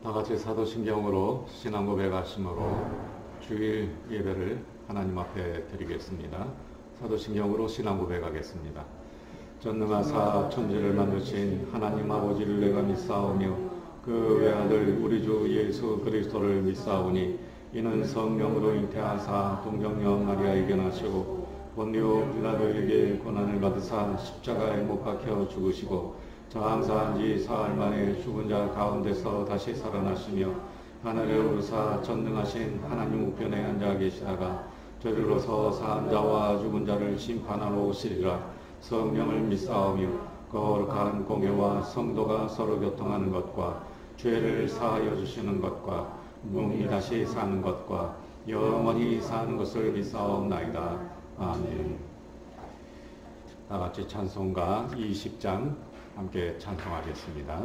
다 같이 사도신경으로 신앙 고백하심으로 주일 예배를 하나님 앞에 드리겠습니다. 사도신경으로 신앙 고백하겠습니다. 전능하사 천지를 만드신 하나님 아버지를 내가 믿사오며 그 외아들 우리 주 예수 그리스도를 믿사오니 이는 성령으로 잉태하사 동정녀 마리아에게 나시고 본디오 빌라도에게 고난을 받으사 십자가에 못 박혀 죽으시고 장사한 지 사흘 만에 죽은 자 가운데서 다시 살아나시며 하늘에 오르사 전능하신 하나님 우편에 앉아 계시다가 저리로서 사한 자와 죽은 자를 심판하러 오시리라. 성령을 믿사오며 거룩한 공예와 성도가 서로 교통하는 것과 죄를 사하여 주시는 것과 몸이 다시 사는 것과 영원히 사는 것을 믿사옵나이다. 아멘. 다같이 찬송가 20장 함께 찬송하겠습니다.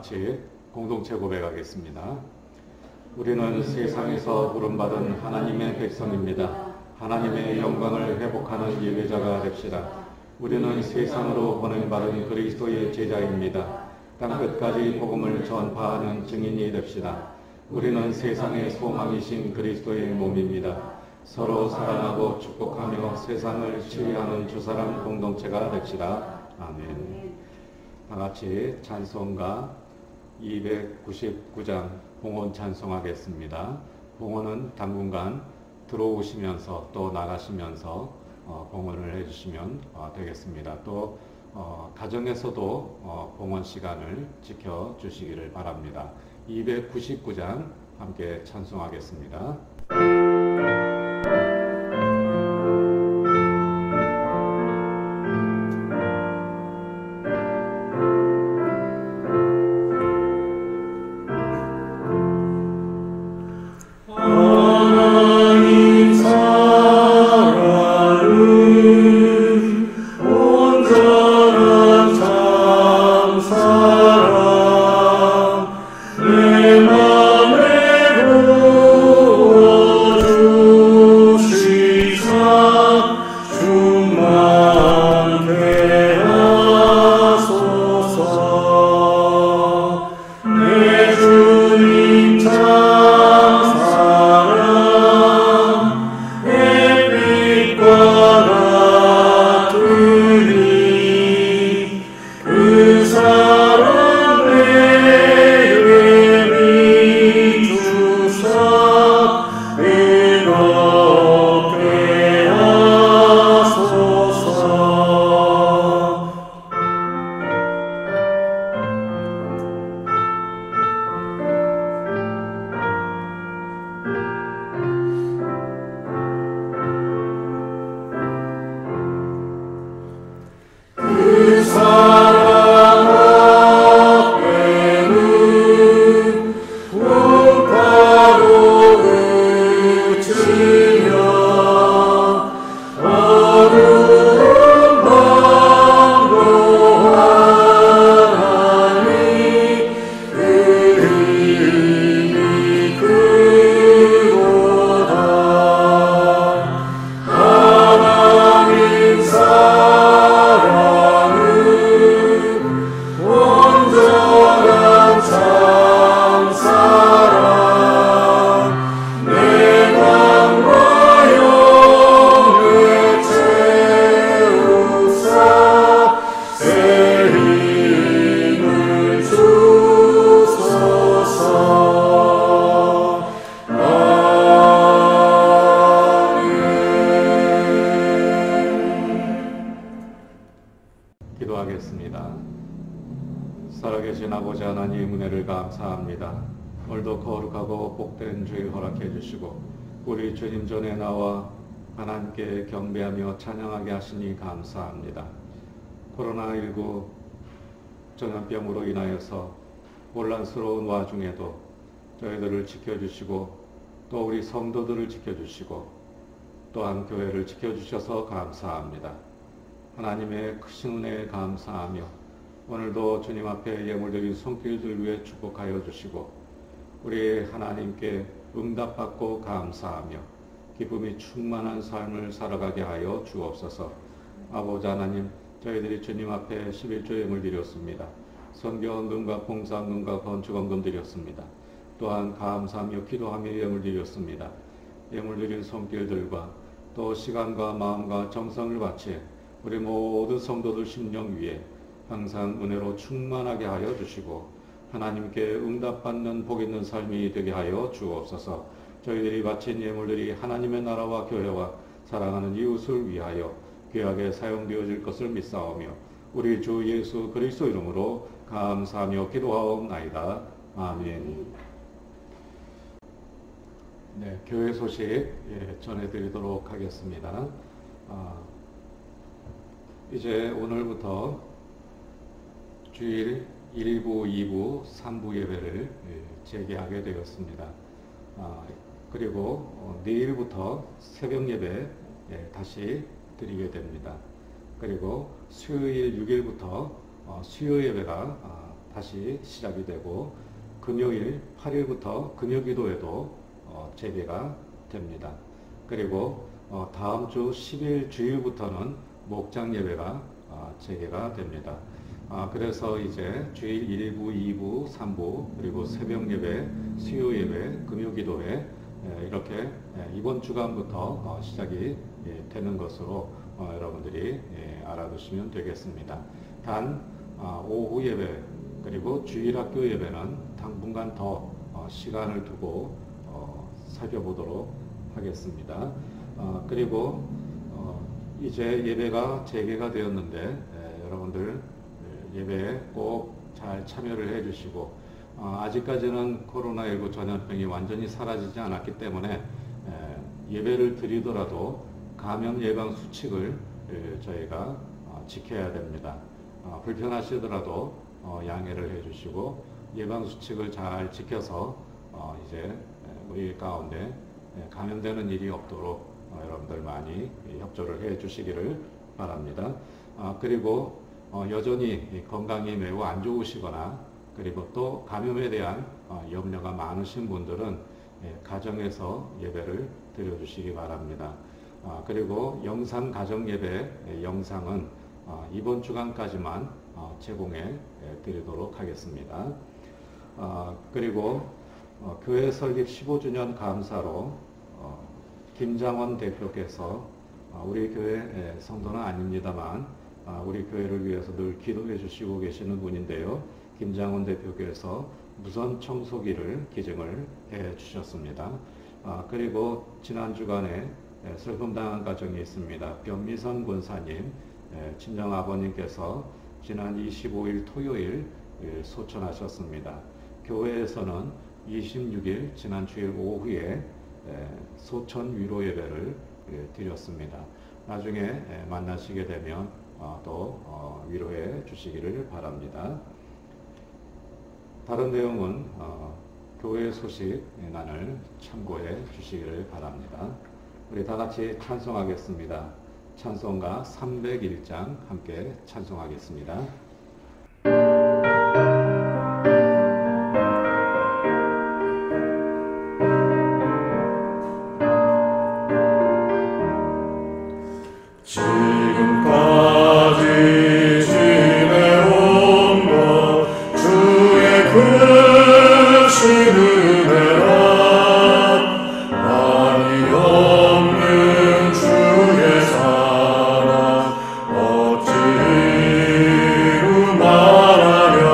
같이 공동체 고백하겠습니다. 우리는 세상에서 부름받은 하나님의 백성입니다. 하나님의 영광을 회복하는 예배자가 됩시다. 우리는 세상으로 보냄받은 그리스도의 제자입니다. 땅끝까지 복음을 전파하는 증인이 됩시다. 우리는 세상의 소망이신 그리스도의 몸입니다. 서로 사랑하고 축복하며 세상을 치유하는 주사람 공동체가 됩시다. 아멘. 다같이 찬송가 299장 봉헌 찬송하겠습니다. 봉헌은 당분간 들어오시면서 또 나가시면서 봉헌을 해주시면 되겠습니다. 또 가정에서도 봉헌 시간을 지켜주시기를 바랍니다. 299장 함께 찬송하겠습니다. 내 맘에 살아계신 아버지 하나님 은혜를 감사합니다. 오늘도 거룩하고 복된 주일 허락해 주시고 우리 주님 전에 나와 하나님께 경배하며 찬양하게 하시니 감사합니다. 코로나19 전염병으로 인하여서 혼란스러운 와중에도 저희들을 지켜주시고 또 우리 성도들을 지켜주시고 또한 교회를 지켜주셔서 감사합니다. 하나님의 크신 은혜에 감사하며 오늘도 주님 앞에 예물드린 손길들 위해 축복하여 주시고 우리 하나님께 응답받고 감사하며 기쁨이 충만한 삶을 살아가게 하여 주옵소서. 아버지 하나님, 저희들이 주님 앞에 11조 예물 드렸습니다. 선교헌금과 봉사헌금과 건축헌금 드렸습니다. 또한 감사하며 기도하며 예물 드렸습니다. 예물 드린 손길들과 또 시간과 마음과 정성을 바치 우리 모든 성도들 심령 위에 항상 은혜로 충만하게 하여 주시고 하나님께 응답받는 복 있는 삶이 되게 하여 주옵소서. 저희들이 바친 예물들이 하나님의 나라와 교회와 사랑하는 이웃을 위하여 귀하게 사용되어질 것을 믿사오며 우리 주 예수 그리스도 이름으로 감사하며 기도하옵나이다. 아멘. 네, 교회 소식 전해드리도록 하겠습니다. 이제 오늘부터 주일 1부, 2부, 3부 예배를 재개하게 되었습니다. 그리고 내일부터 새벽 예배 다시 드리게 됩니다. 그리고 수요일 6일부터 수요 예배가 다시 시작이 되고 금요일 8일부터 금요기도회도 재개가 됩니다. 그리고 다음 주 10일 주일부터는 목장 예배가 재개가 됩니다. 그래서 이제 주일 1부, 2부, 3부, 그리고 새벽 예배, 수요 예배, 금요기도회 이렇게 이번 주간부터 시작이 되는 것으로 여러분들이 알아두시면 되겠습니다. 단 오후 예배 그리고 주일학교 예배는 당분간 더 시간을 두고 살펴보도록 하겠습니다. 그리고 이제 예배가 재개가 되었는데 여러분들 예배에 꼭 잘 참여를 해주시고 아직까지는 코로나19 전염병이 완전히 사라지지 않았기 때문에 예배를 드리더라도 감염 예방 수칙을 저희가 지켜야 됩니다. 불편하시더라도 양해를 해주시고 예방 수칙을 잘 지켜서 이제 우리 가운데 감염되는 일이 없도록 여러분들 많이 협조를 해 주시기를 바랍니다. 그리고 여전히 건강이 매우 안 좋으시거나 그리고 또 감염에 대한 염려가 많으신 분들은 가정에서 예배를 드려주시기 바랍니다. 그리고 영상 가정 예배 영상은 이번 주간까지만 제공해 드리도록 하겠습니다. 그리고 교회 설립 15주년 감사로 김장원 대표께서 우리 교회 성도는 아닙니다만 우리 교회를 위해서 늘 기도해 주시고 계시는 분인데요. 김장원 대표께서 무선 청소기를 기증을 해 주셨습니다. 그리고 지난 주간에 슬픔당한 가정이 있습니다. 변미선 권사님 친정 아버님께서 지난 25일 토요일 소천하셨습니다. 교회에서는 26일 지난 주일 오후에 소천 위로 예배를 드렸습니다. 나중에 만나시게 되면 또 위로해 주시기를 바랍니다. 다른 내용은 교회 소식란을 참고해 주시기를 바랍니다. 우리 다 같이 찬송하겠습니다. 찬송가 301장 함께 찬송하겠습니다. 말하려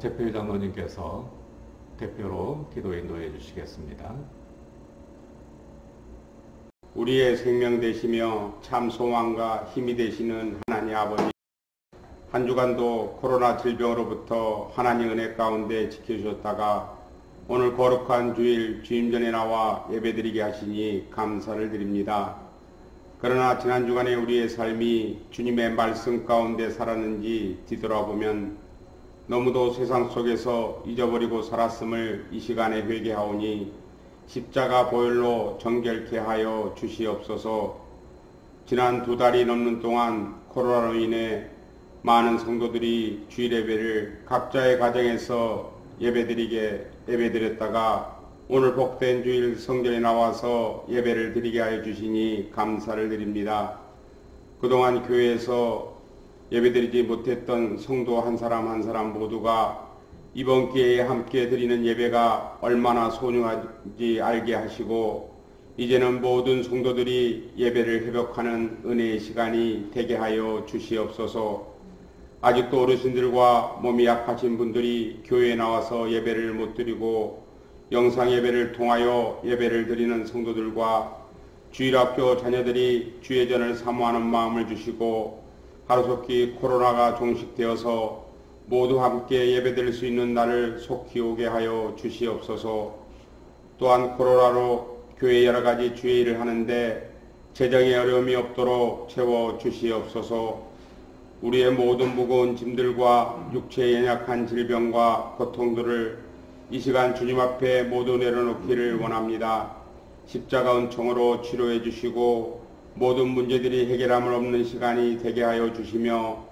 재필 장로님께서 대표로 기도 인도해 주시겠습니다. 우리의 생명 되시며 참 소망과 힘이 되시는 하나님 아버지, 한 주간도 코로나 질병으로부터 하나님 은혜 가운데 지켜주셨다가 오늘 거룩한 주일 주임전에 나와 예배드리게 하시니 감사를 드립니다. 그러나 지난 주간에 우리의 삶이 주님의 말씀 가운데 살았는지 뒤돌아보면 너무도 세상 속에서 잊어버리고 살았음을 이 시간에 회개하오니 십자가 보혈로 정결케 하여 주시옵소서. 지난 2달이 넘는 동안 코로나로 인해 많은 성도들이 주일 예배를 각자의 가정에서 예배드렸다가 오늘 복된 주일 성전에 나와서 예배를 드리게 하여 주시니 감사를 드립니다. 그동안 교회에서 예배드리지 못했던 성도 한 사람 한 사람 모두가 이번 기회에 함께 드리는 예배가 얼마나 소중한지 알게 하시고 이제는 모든 성도들이 예배를 회복하는 은혜의 시간이 되게 하여 주시옵소서. 아직도 어르신들과 몸이 약하신 분들이 교회에 나와서 예배를 못 드리고 영상 예배를 통하여 예배를 드리는 성도들과 주일학교 자녀들이 주예전을 사모하는 마음을 주시고 하루속히 코로나가 종식되어서 모두 함께 예배드릴 수 있는 날을 속히 오게 하여 주시옵소서. 또한 코로나로 교회 여러가지 주일을 하는데 재정에 어려움이 없도록 채워주시옵소서. 우리의 모든 무거운 짐들과 육체의 연약한 질병과 고통들을 이 시간 주님 앞에 모두 내려놓기를 원합니다. 십자가 은총으로 치료해 주시고 모든 문제들이 해결함을 없는 시간이 되게 하여 주시며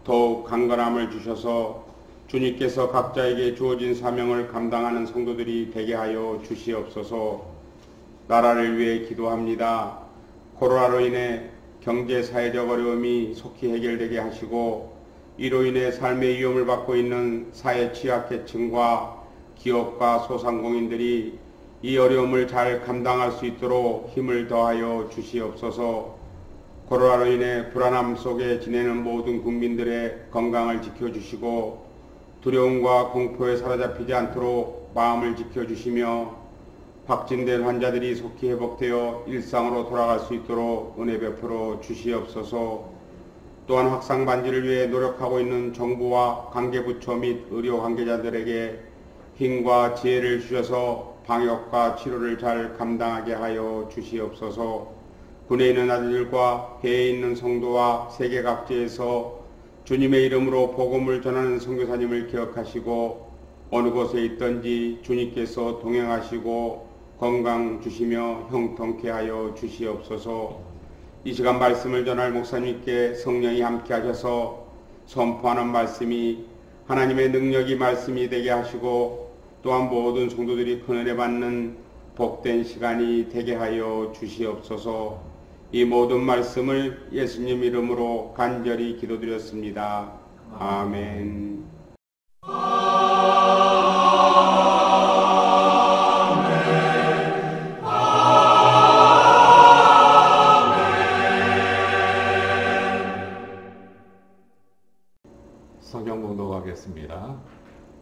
더욱 강건함을 주셔서 주님께서 각자에게 주어진 사명을 감당하는 성도들이 되게 하여 주시옵소서. 나라를 위해 기도합니다. 코로나로 인해 경제 사회적 어려움이 속히 해결되게 하시고 이로 인해 삶의 위험을 받고 있는 사회 취약계층과 기업과 소상공인들이 이 어려움을 잘 감당할 수 있도록 힘을 더하여 주시옵소서. 코로나로 인해 불안함 속에 지내는 모든 국민들의 건강을 지켜주시고 두려움과 공포에 사로잡히지 않도록 마음을 지켜주시며 확진된 환자들이 속히 회복되어 일상으로 돌아갈 수 있도록 은혜 베풀어 주시옵소서. 또한 확산 방지를 위해 노력하고 있는 정부와 관계부처 및 의료 관계자들에게 힘과 지혜를 주셔서 방역과 치료를 잘 감당하게 하여 주시옵소서. 군에 있는 아들들과 해에 있는 성도와 세계 각지에서 주님의 이름으로 복음을 전하는 선교사님을 기억하시고 어느 곳에 있든지 주님께서 동행하시고 건강 주시며 형통케 하여 주시옵소서. 이 시간 말씀을 전할 목사님께 성령이 함께 하셔서 선포하는 말씀이 하나님의 능력이 말씀이 되게 하시고 또한 모든 성도들이 큰 은혜 받는 복된 시간이 되게 하여 주시옵소서. 이 모든 말씀을 예수님 이름으로 간절히 기도드렸습니다. 아멘. 성경 봉독하겠습니다.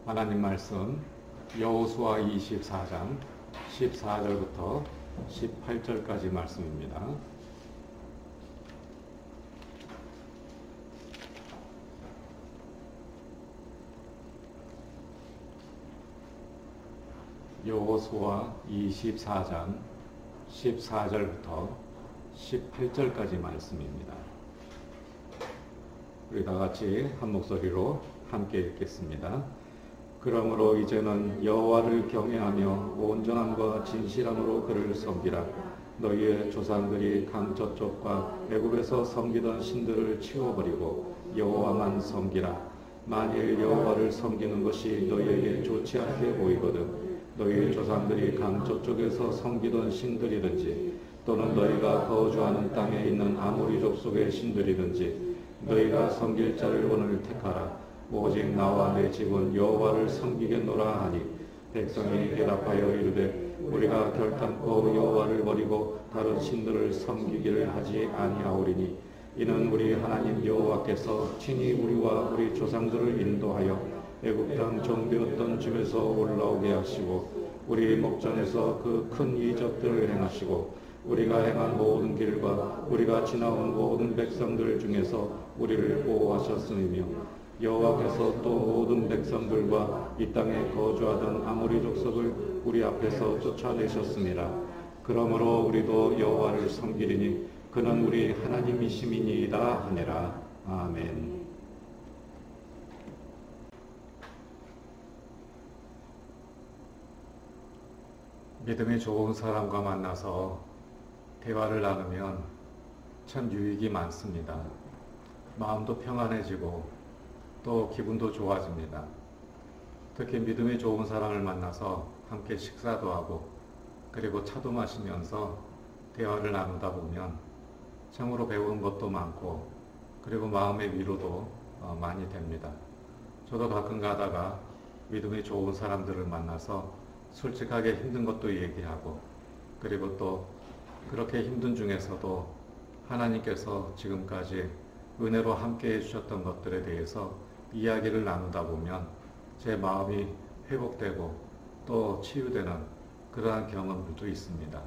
하나님 말씀 여호수아 24장 14절부터 18절까지 말씀입니다. 여호수아 24장 14절부터 18절까지 말씀입니다. 우리 다 같이 한 목소리로 함께 읽겠습니다. 그러므로 이제는 여호와를 경외하며 온전함과 진실함으로 그를 섬기라. 너희의 조상들이 강 저쪽과 애굽에서 섬기던 신들을 치워버리고 여호와만 섬기라. 만일 여호와를 섬기는 것이 너희에게 좋지 않게 보이거든 너희 조상들이 강 저쪽에서 섬기던 신들이든지 또는 너희가 거주하는 땅에 있는 아모리 족속의 신들이든지 너희가 섬길 자를 오늘 택하라. 오직 나와 내 집은 여호와를 섬기겠노라 하니 백성이 대답하여 이르되 우리가 결단코 여호와를 버리고 다른 신들을 섬기기를 하지 아니하오리니 이는 우리 하나님 여호와께서 친히 우리와 우리 조상들을 인도하여 애굽 땅 정되었던 집에서 올라오게 하시고 우리 목전에서 그 큰 이적들을 행하시고 우리가 행한 모든 길과 우리가 지나온 모든 백성들 중에서 우리를 보호하셨으며 여호와께서 또 모든 백성들과 이 땅에 거주하던 아모리 족속을 우리 앞에서 쫓아내셨습니다. 그러므로 우리도 여호와를 섬기리니 그는 우리 하나님이심이니이다 하니라. 아멘. 믿음이 좋은 사람과 만나서 대화를 나누면 참 유익이 많습니다. 마음도 평안해지고 또 기분도 좋아집니다. 특히 믿음이 좋은 사람을 만나서 함께 식사도 하고 그리고 차도 마시면서 대화를 나누다 보면 참으로 배우는 것도 많고 그리고 마음의 위로도 많이 됩니다. 저도 가끔 가다가 믿음이 좋은 사람들을 만나서 솔직하게 힘든 것도 얘기하고 그리고 또 그렇게 힘든 중에서도 하나님께서 지금까지 은혜로 함께 해주셨던 것들에 대해서 이야기를 나누다 보면 제 마음이 회복되고 또 치유되는 그러한 경험들도 있습니다.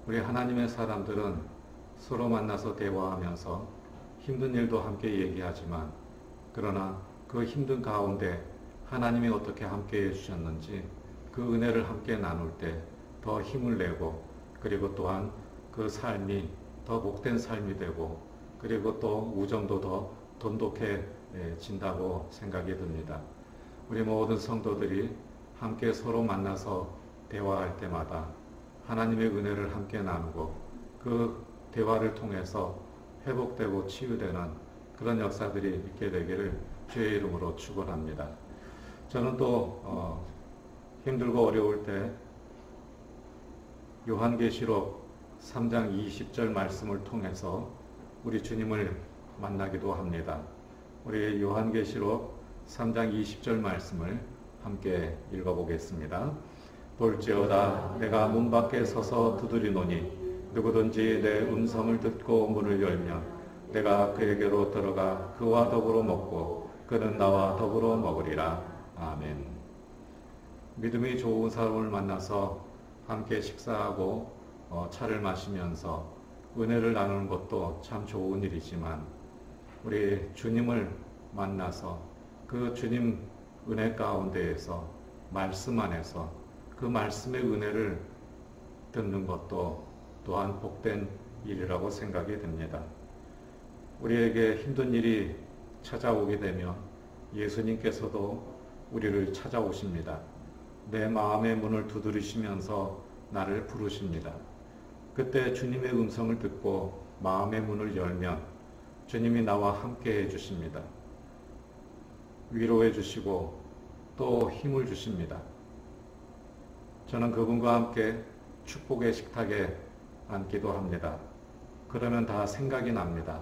우리 하나님의 사람들은 서로 만나서 대화하면서 힘든 일도 함께 얘기하지만 그러나 그 힘든 가운데 하나님이 어떻게 함께 해주셨는지 그 은혜를 함께 나눌 때 더 힘을 내고 그리고 또한 그 삶이 더 복된 삶이 되고 그리고 또 우정도 더 돈독해진다고 생각이 듭니다. 우리 모든 성도들이 함께 서로 만나서 대화할 때마다 하나님의 은혜를 함께 나누고 그 대화를 통해서 회복되고 치유되는 그런 역사들이 있게 되기를 주의 이름으로 축원합니다. 저는 또 힘들고 어려울 때 요한계시록 3장 20절 말씀을 통해서 우리 주님을 만나기도 합니다. 우리 요한계시록 3장 20절 말씀을 함께 읽어보겠습니다. 볼지어다 내가 문 밖에 서서 두드리노니 누구든지 내 음성을 듣고 문을 열면 내가 그에게로 들어가 그와 더불어 먹고 그는 나와 더불어 먹으리라. 아멘. 믿음이 좋은 사람을 만나서 함께 식사하고 차를 마시면서 은혜를 나누는 것도 참 좋은 일이지만 우리 주님을 만나서 그 주님 은혜 가운데에서 말씀 안에서 그 말씀의 은혜를 듣는 것도 또한 복된 일이라고 생각이 됩니다. 우리에게 힘든 일이 찾아오게 되면 예수님께서도 우리를 찾아오십니다. 내 마음의 문을 두드리시면서 나를 부르십니다. 그때 주님의 음성을 듣고 마음의 문을 열면 주님이 나와 함께 해주십니다. 위로해 주시고 또 힘을 주십니다. 저는 그분과 함께 축복의 식탁에 앉기도 합니다. 그러면 다 생각이 납니다.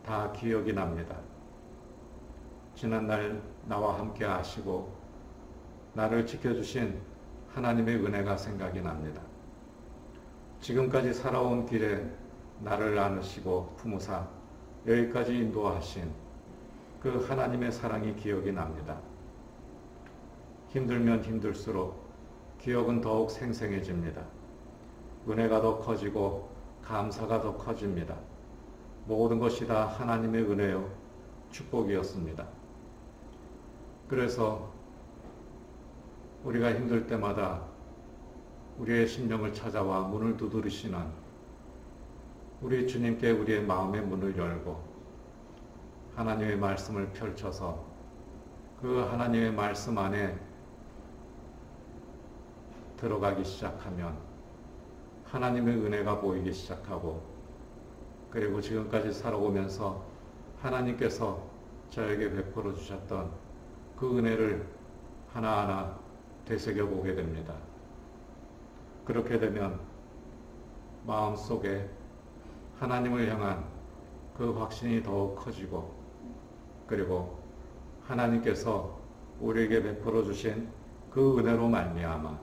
다 기억이 납니다. 지난날 나와 함께 하시고 나를 지켜주신 하나님의 은혜가 생각이 납니다. 지금까지 살아온 길에 나를 안으시고 품으사 여기까지 인도하신 그 하나님의 사랑이 기억이 납니다. 힘들면 힘들수록 기억은 더욱 생생해집니다. 은혜가 더 커지고 감사가 더 커집니다. 모든 것이 다 하나님의 은혜요 축복이었습니다. 그래서 우리가 힘들 때마다 우리의 심령을 찾아와 문을 두드리시는 우리 주님께 우리의 마음의 문을 열고 하나님의 말씀을 펼쳐서 그 하나님의 말씀 안에 들어가기 시작하면 하나님의 은혜가 보이기 시작하고 그리고 지금까지 살아오면서 하나님께서 저에게 베풀어 주셨던 그 은혜를 하나하나 되새겨보게 됩니다. 그렇게 되면 마음속에 하나님을 향한 그 확신이 더욱 커지고 그리고 하나님께서 우리에게 베풀어 주신 그 은혜로 말미암아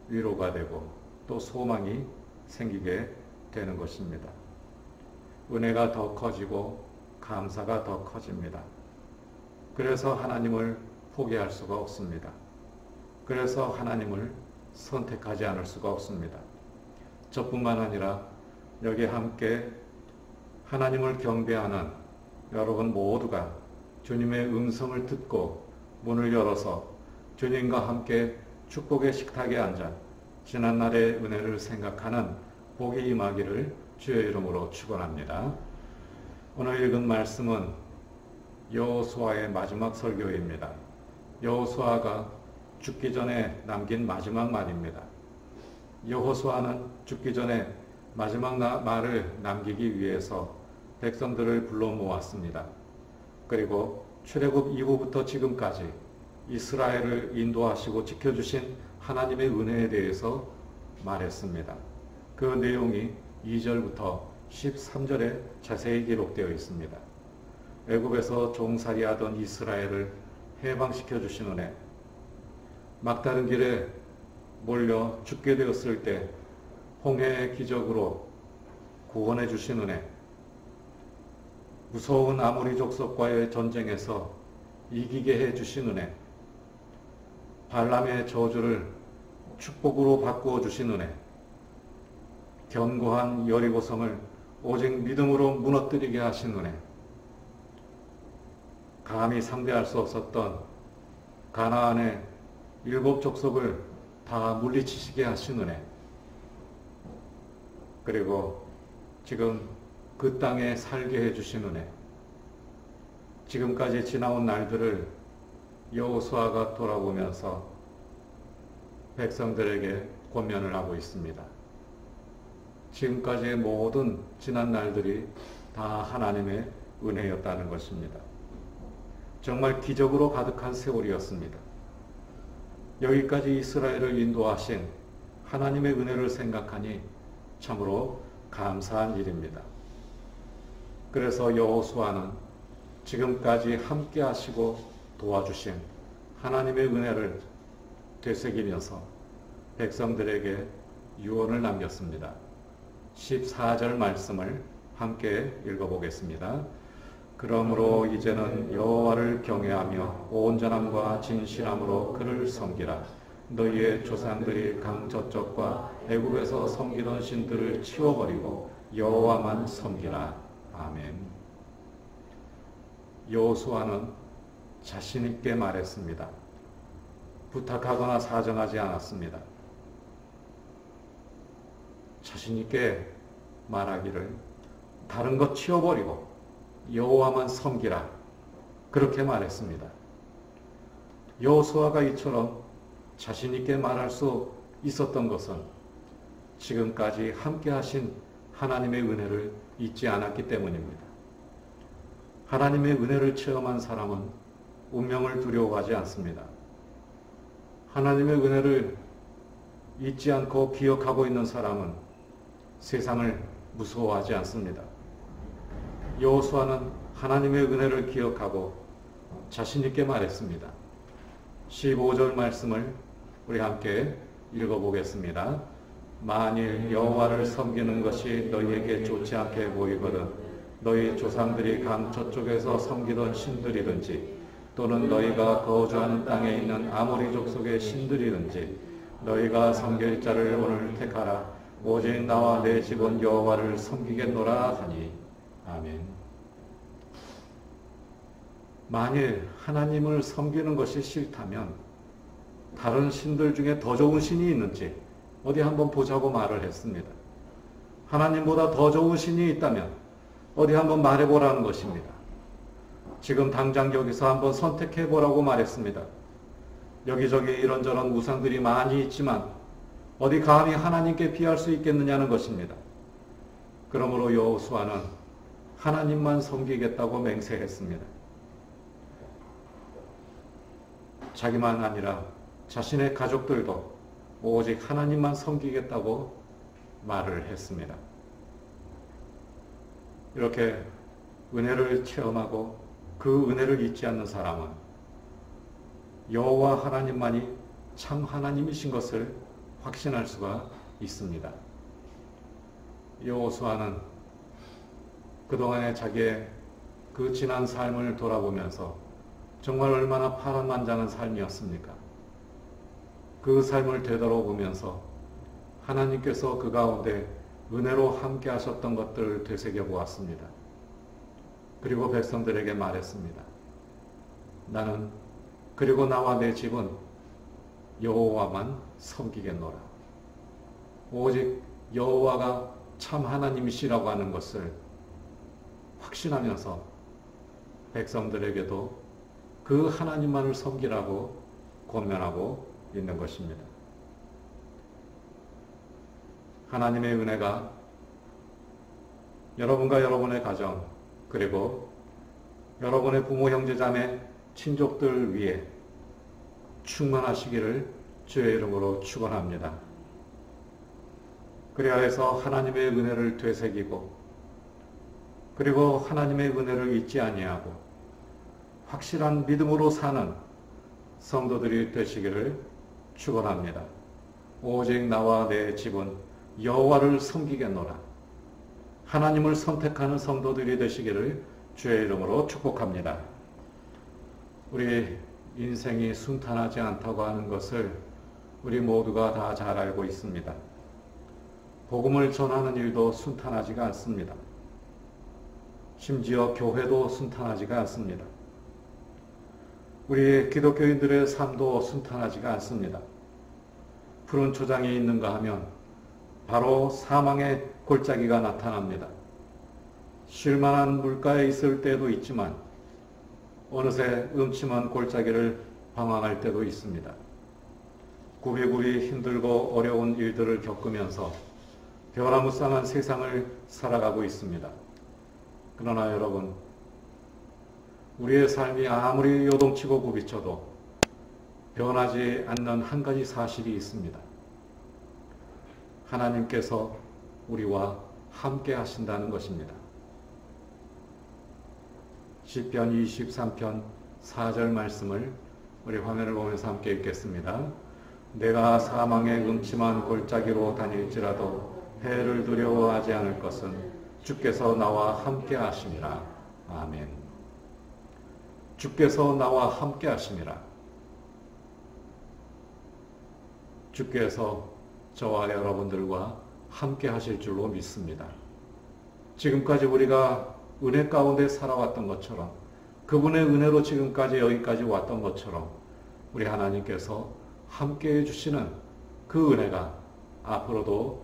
위로가 되고 또 소망이 생기게 되는 것입니다. 은혜가 더 커지고 감사가 더 커집니다. 그래서 하나님을 포기할 수가 없습니다. 그래서 하나님을 선택하지 않을 수가 없습니다. 저뿐만 아니라 여기 함께 하나님을 경배하는 여러분 모두가 주님의 음성을 듣고 문을 열어서 주님과 함께 축복의 식탁에 앉아 지난날의 은혜를 생각하는 복이 임하기를 주의 이름으로 축원합니다. 오늘 읽은 말씀은 여호수아의 마지막 설교입니다. 여호수아가 죽기 전에 남긴 마지막 말입니다. 여호수아는 죽기 전에 마지막 말을 남기기 위해서 백성들을 불러 모았습니다. 그리고 출애굽 이후부터 지금까지 이스라엘을 인도하시고 지켜주신 하나님의 은혜에 대해서 말했습니다. 그 내용이 2절부터 13절에 자세히 기록되어 있습니다. 애굽에서 종살이하던 이스라엘을 해방시켜 주신 은혜, 막다른 길에 몰려 죽게 되었을 때 홍해의 기적으로 구원해 주신 은혜, 무서운 아모리 족속과의 전쟁에서 이기게 해 주신 은혜, 발람의 저주를 축복으로 바꾸어 주신 은혜, 견고한 여리고성을 오직 믿음으로 무너뜨리게 하신 은혜, 감히 상대할 수 없었던 가나안의 7 족속을 다 물리치시게 하신 은혜, 그리고 지금 그 땅에 살게 해주신 은혜, 지금까지 지나온 날들을 여호수아가 돌아보면서 백성들에게 권면을 하고 있습니다. 지금까지의 모든 지난 날들이 다 하나님의 은혜였다는 것입니다. 정말 기적으로 가득한 세월이었습니다. 여기까지 이스라엘을 인도하신 하나님의 은혜를 생각하니 참으로 감사한 일입니다. 그래서 여호수아는 지금까지 함께 하시고 도와주신 하나님의 은혜를 되새기면서 백성들에게 유언을 남겼습니다. 14절 말씀을 함께 읽어보겠습니다. 그러므로 이제는 여호와를 경외하며 온전함과 진실함으로 그를 섬기라. 너희의 조상들이 강 저쪽과 애굽에서 섬기던 신들을 치워버리고 여호와만 섬기라. 아멘. 여호수아는 자신 있게 말했습니다. 부탁하거나 사정하지 않았습니다. 자신 있게 말하기를 다른 것 치워버리고 여호와만 섬기라. 그렇게 말했습니다. 여호수아가 이처럼 자신 있게 말할 수 있었던 것은 지금까지 함께 하신 하나님의 은혜를 잊지 않았기 때문입니다. 하나님의 은혜를 체험한 사람은 운명을 두려워하지 않습니다. 하나님의 은혜를 잊지 않고 기억하고 있는 사람은 세상을 무서워하지 않습니다. 여호수아는 하나님의 은혜를 기억하고 자신 있게 말했습니다. 15절 말씀을 우리 함께 읽어보겠습니다. 만일 여호와를 섬기는 것이 너희에게 좋지 않게 보이거든 너희 조상들이 강 저쪽에서 섬기던 신들이든지 또는 너희가 거주하는 땅에 있는 아모리 족속의 신들이든지 너희가 섬길 자를 오늘 택하라. 오직 나와 내 집은 여호와를 섬기겠노라 하니. 아멘. 만일 하나님을 섬기는 것이 싫다면 다른 신들 중에 더 좋은 신이 있는지 어디 한번 보자고 말을 했습니다. 하나님보다 더 좋은 신이 있다면 어디 한번 말해보라는 것입니다. 지금 당장 여기서 한번 선택해보라고 말했습니다. 여기저기 이런저런 우상들이 많이 있지만 어디 감히 하나님께 피할 수 있겠느냐는 것입니다. 그러므로 여호수아는 하나님만 섬기겠다고 맹세했습니다. 자기만 아니라 자신의 가족들도 오직 하나님만 섬기겠다고 말을 했습니다. 이렇게 은혜를 체험하고 그 은혜를 잊지 않는 사람은 여호와 하나님만이 참 하나님이신 것을 확신할 수가 있습니다. 여호수아는 그동안의 자기의 그 지난 삶을 돌아보면서 정말 얼마나 파란만장한 삶이었습니까? 그 삶을 되돌아보면서 하나님께서 그 가운데 은혜로 함께 하셨던 것들을 되새겨 보았습니다. 그리고 백성들에게 말했습니다. 나는 그리고 나와 내 집은 여호와만 섬기겠노라. 오직 여호와가 참 하나님이시라고 하는 것을 확신하면서 백성들에게도 그 하나님만을 섬기라고 권면하고 있는 것입니다. 하나님의 은혜가 여러분과 여러분의 가정, 그리고 여러분의 부모, 형제, 자매, 친족들 위해 충만하시기를 주의 이름으로 축원합니다. 그래야 해서 하나님의 은혜를 되새기고, 그리고 하나님의 은혜를 잊지 아니하고 확실한 믿음으로 사는 성도들이 되시기를 축원합니다. 오직 나와 내 집은 여호와를 섬기겠노라. 하나님을 선택하는 성도들이 되시기를 주의 이름으로 축복합니다. 우리 인생이 순탄하지 않다고 하는 것을 우리 모두가 다 잘 알고 있습니다. 복음을 전하는 일도 순탄하지가 않습니다. 심지어 교회도 순탄하지가 않습니다. 우리 기독교인들의 삶도 순탄하지가 않습니다. 푸른 초장에 있는가 하면 바로 사망의 골짜기가 나타납니다. 쉴만한 물가에 있을 때도 있지만 어느새 음침한 골짜기를 방황할 때도 있습니다. 굽이굽이 힘들고 어려운 일들을 겪으면서 변화무쌍한 세상을 살아가고 있습니다. 그러나 여러분, 우리의 삶이 아무리 요동치고 굽이쳐도 변하지 않는 한 가지 사실이 있습니다. 하나님께서 우리와 함께 하신다는 것입니다. 시편 23편 4절 말씀을 우리 화면을 보면서 함께 읽겠습니다. 내가 사망의 음침한 골짜기로 다닐지라도 해를 두려워하지 않을 것은 주께서 나와 함께 하심이라. 아멘. 주께서 나와 함께 하심이라. 주께서 저와 여러분들과 함께 하실 줄로 믿습니다. 지금까지 우리가 은혜 가운데 살아왔던 것처럼, 그분의 은혜로 지금까지 여기까지 왔던 것처럼 우리 하나님께서 함께 해주시는 그 은혜가 앞으로도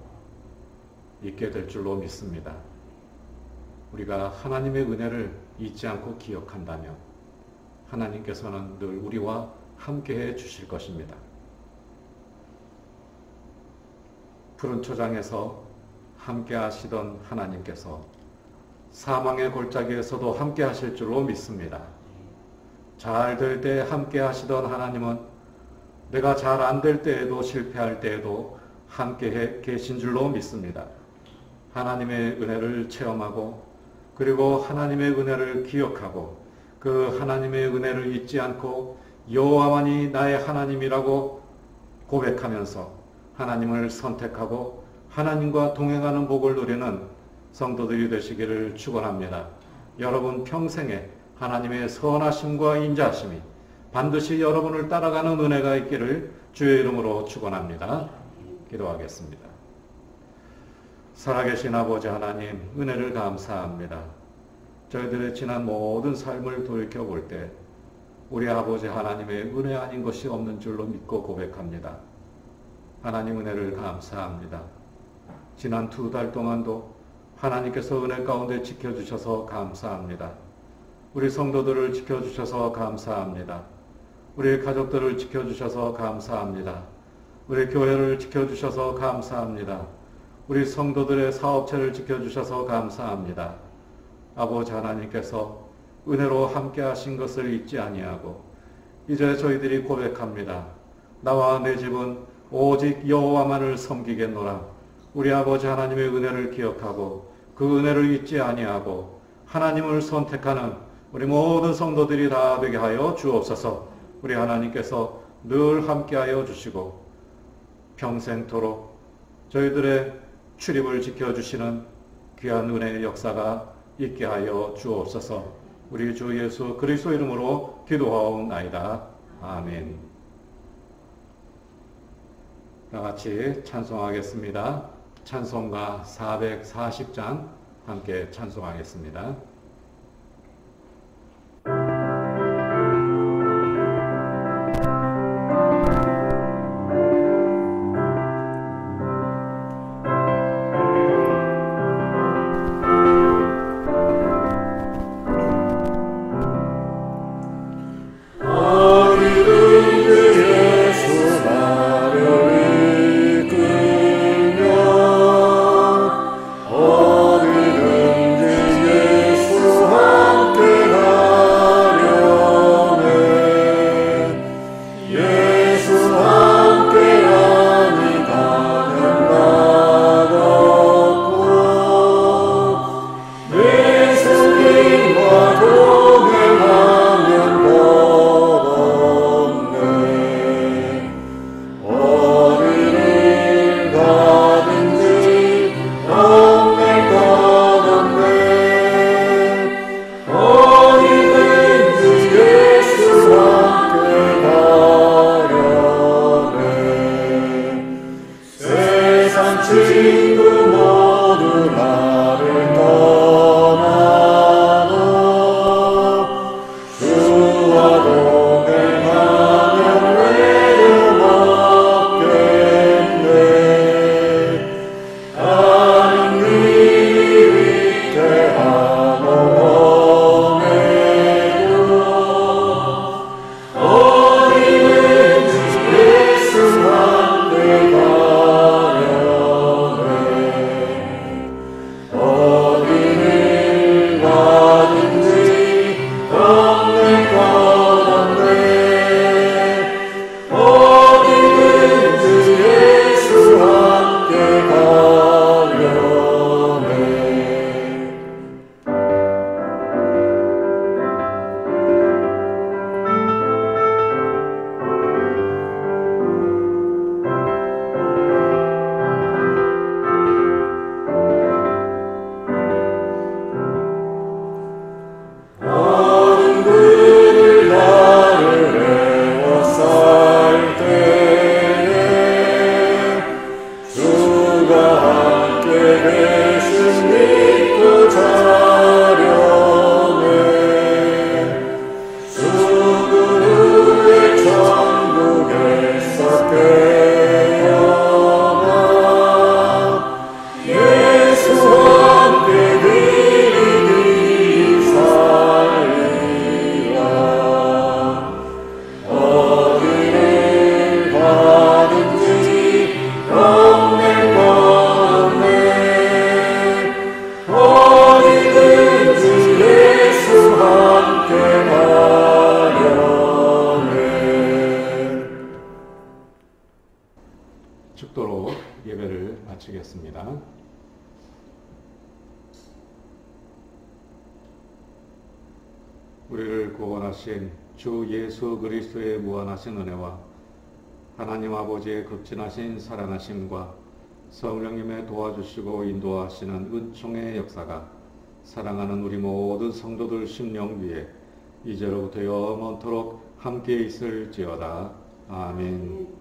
있게 될 줄로 믿습니다. 우리가 하나님의 은혜를 잊지 않고 기억한다면 하나님께서는 늘 우리와 함께 해 주실 것입니다. 푸른 초장에서 함께 하시던 하나님께서 사망의 골짜기에서도 함께 하실 줄로 믿습니다. 잘 될 때 함께 하시던 하나님은 내가 잘 안 될 때에도 실패할 때에도 함께 해 계신 줄로 믿습니다. 하나님의 은혜를 체험하고 그리고 하나님의 은혜를 기억하고 그 하나님의 은혜를 잊지 않고 여호와만이 나의 하나님이라고 고백하면서 하나님을 선택하고 하나님과 동행하는 복을 누리는 성도들이 되시기를 축원합니다. 여러분 평생에 하나님의 선하심과 인자하심이 반드시 여러분을 따라가는 은혜가 있기를 주의 이름으로 축원합니다. 기도하겠습니다. 살아계신 아버지 하나님, 은혜를 감사합니다. 저희들의 지난 모든 삶을 돌이켜볼 때 우리 아버지 하나님의 은혜 아닌 것이 없는 줄로 믿고 고백합니다. 하나님 은혜를 감사합니다. 지난 2달 동안도 하나님께서 은혜 가운데 지켜주셔서 감사합니다. 우리 성도들을 지켜주셔서 감사합니다. 우리 가족들을 지켜주셔서 감사합니다. 우리 교회를 지켜주셔서 감사합니다. 우리 성도들의 사업체를 지켜주셔서 감사합니다. 아버지 하나님께서 은혜로 함께 하신 것을 잊지 아니하고 이제 저희들이 고백합니다. 나와 내 집은 오직 여호와만을 섬기겠노라. 우리 아버지 하나님의 은혜를 기억하고 그 은혜를 잊지 아니하고 하나님을 선택하는 우리 모든 성도들이 다 되게 하여 주옵소서. 우리 하나님께서 늘 함께하여 주시고 평생토록 저희들의 출입을 지켜주시는 귀한 은혜의 역사가 있게 하여 주옵소서. 우리 주 예수 그리스도 이름으로 기도하옵나이다. 아멘. 다 같이 찬송하겠습니다. 찬송가 440장 함께 찬송하겠습니다. 축도로 예배를 마치겠습니다. 우리를 구원하신 주 예수 그리스도의 무한하신 은혜와 하나님 아버지의 극진하신 사랑하심과 성령님의 도와주시고 인도하시는 은총의 역사가 사랑하는 우리 모든 성도들 심령 위에 이제로부터 영원토록 함께 있을지어다. 아멘.